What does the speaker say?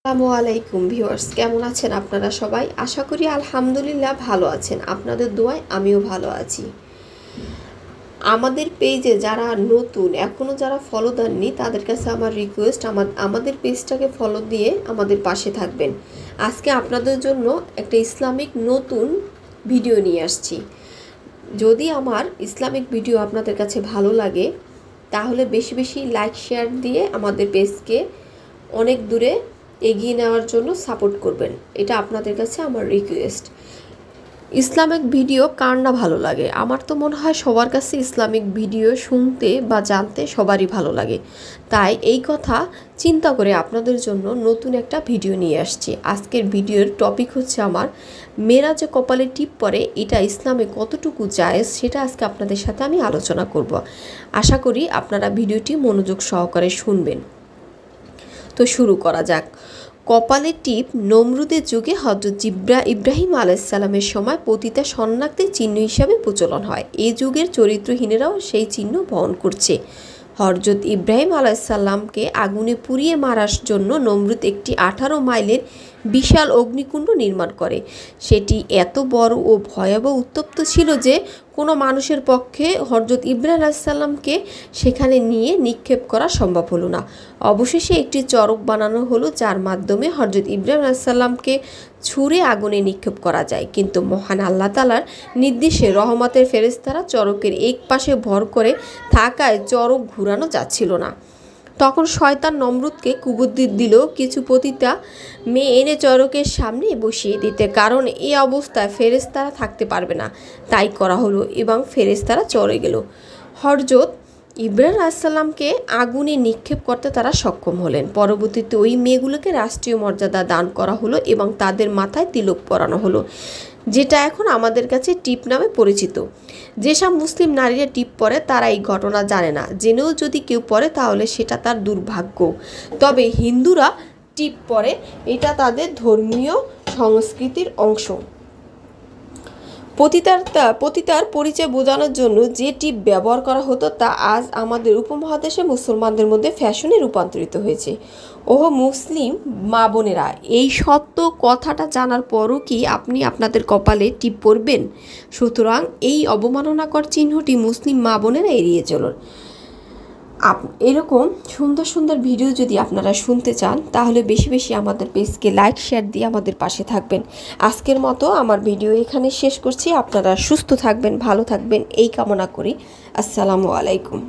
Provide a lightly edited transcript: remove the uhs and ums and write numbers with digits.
আসসালামু আলাইকুম ভিউয়ার্স, কেমন আছেন আপনারা সবাই? আশা করি আলহামদুলিল্লাহ ভালো আছেন। আপনাদের দোয়ায় আমিও ভালো আছি। আমাদের পেজে যারা নতুন, এখনও যারা ফলো দেননি, তাদের কাছে আমার রিকোয়েস্ট, আমাদের পেজটাকে ফলো দিয়ে আমাদের পাশে থাকবেন। আজকে আপনাদের জন্য একটা ইসলামিক নতুন ভিডিও নিয়ে আসছি। যদি আমার ইসলামিক ভিডিও আপনাদের কাছে ভালো লাগে তাহলে বেশি বেশি লাইক শেয়ার দিয়ে আমাদের পেজকে অনেক দূরে এগিয়ে নেওয়ার জন্য সাপোর্ট করবেন। এটা আপনাদের কাছে আমার রিকোয়েস্ট। ইসলামিক ভিডিও কার না ভালো লাগে? আমার তো মনে হয় সবার কাছে ইসলামিক ভিডিও শুনতে বা জানতে সবারই ভালো লাগে। তাই এই কথা চিন্তা করে আপনাদের জন্য নতুন একটা ভিডিও নিয়ে আসছি। আজকের ভিডিওর টপিক হচ্ছে আমার মেয়েরা যে কপালে টিপ পরে এটা ইসলামে কতটুকু জায়েজ, সেটা আজকে আপনাদের সাথে আমি আলোচনা করব। আশা করি আপনারা ভিডিওটি মনোযোগ সহকারে শুনবেন। তো শুরু করা যাক। কপালের টিপ নমরুদের যুগে হযরত ইব্রাহিম আলাইসাল্লামের সময় পতিতা শরণার্থীর চিহ্ন হিসাবে প্রচলন হয়। এই যুগের চরিত্রহীনেরাও সেই চিহ্ন বহন করছে। হযরত ইব্রাহিম আলাইসাল্লামকে আগুনে পুড়িয়ে মারার জন্য নমরুদ একটি 18 মাইলের বিশাল অগ্নিকুণ্ড নির্মাণ করে। সেটি এত বড় ও ভয়াবহ উত্তপ্ত ছিল যে কোনো মানুষের পক্ষে হযরত ইব্রাহিম আলাইসাল্লামকে সেখানে নিয়ে নিক্ষেপ করা সম্ভব হলো না। অবশেষে একটি চরক বানানো হলো, যার মাধ্যমে হযরত ইব্রাহিম আলাইসাল্লামকে ছুঁড়ে আগুনে নিক্ষেপ করা যায়। কিন্তু মহান আল্লাহ তাআলার নির্দেশে রহমতের ফেরেশতারা চরকের এক পাশে ভর করে থাকায় চরক ঘুরানো যাচ্ছিল না। তখন শয়তান নমরুদকে কুবুদ্ধি দিল কিছু পতিতা মেয়ে এনে চরকের সামনে বসিয়ে দিতে, কারণ এই অবস্থায় ফেরেশতারা থাকতে পারবে না। তাই করা হলো এবং ফেরেশতারা চলে গেল। হযরত ইব্রাহিম আলাইসাল্লামকে আগুনে নিক্ষেপ করতে তারা সক্ষম হলেন। পরবর্তীতে ওই মেয়েগুলোকে রাষ্ট্রীয় মর্যাদা দান করা হলো এবং তাদের মাথায় তিলক পরানো হলো, যেটা এখন আমাদের কাছে টিপ নামে পরিচিত। যেসব মুসলিম নারীরা টিপ পরে তারা এই ঘটনা জানে না। জেনেও যদি কেউ পরে তাহলে সেটা তার দুর্ভাগ্য। তবে হিন্দুরা টিপ পরে, এটা তাদের ধর্মীয় সংস্কৃতির অংশ। পতিতার পরিচয় বোঝানোর জন্য যে টিপ ব্যবহার করা হতো তা আজ আমাদের উপমহাদেশে মুসলমানদের মধ্যে ফ্যাশনে রূপান্তরিত হয়েছে। ওহ মুসলিম মা বোনেরা, এই সত্য কথাটা জানার পরও কি আপনি আপনাদের কপালে টিপ পরবেন? সুতরাং এই অবমাননাকর চিহ্নটি মুসলিম মা বোনেরা এড়িয়ে চলুন। এরকম সুন্দর সুন্দর ভিডিও যদি আপনারা শুনতে চান তাহলে বেশি বেশি আমাদের পেজকে লাইক শেয়ার দিয়ে আমাদের পাশে থাকবেন। আজকের মতো আমার ভিডিও এখানে শেষ করছি। আপনারা সুস্থ থাকবেন, ভালো থাকবেন এই কামনা করি। আসসালামু আলাইকুম।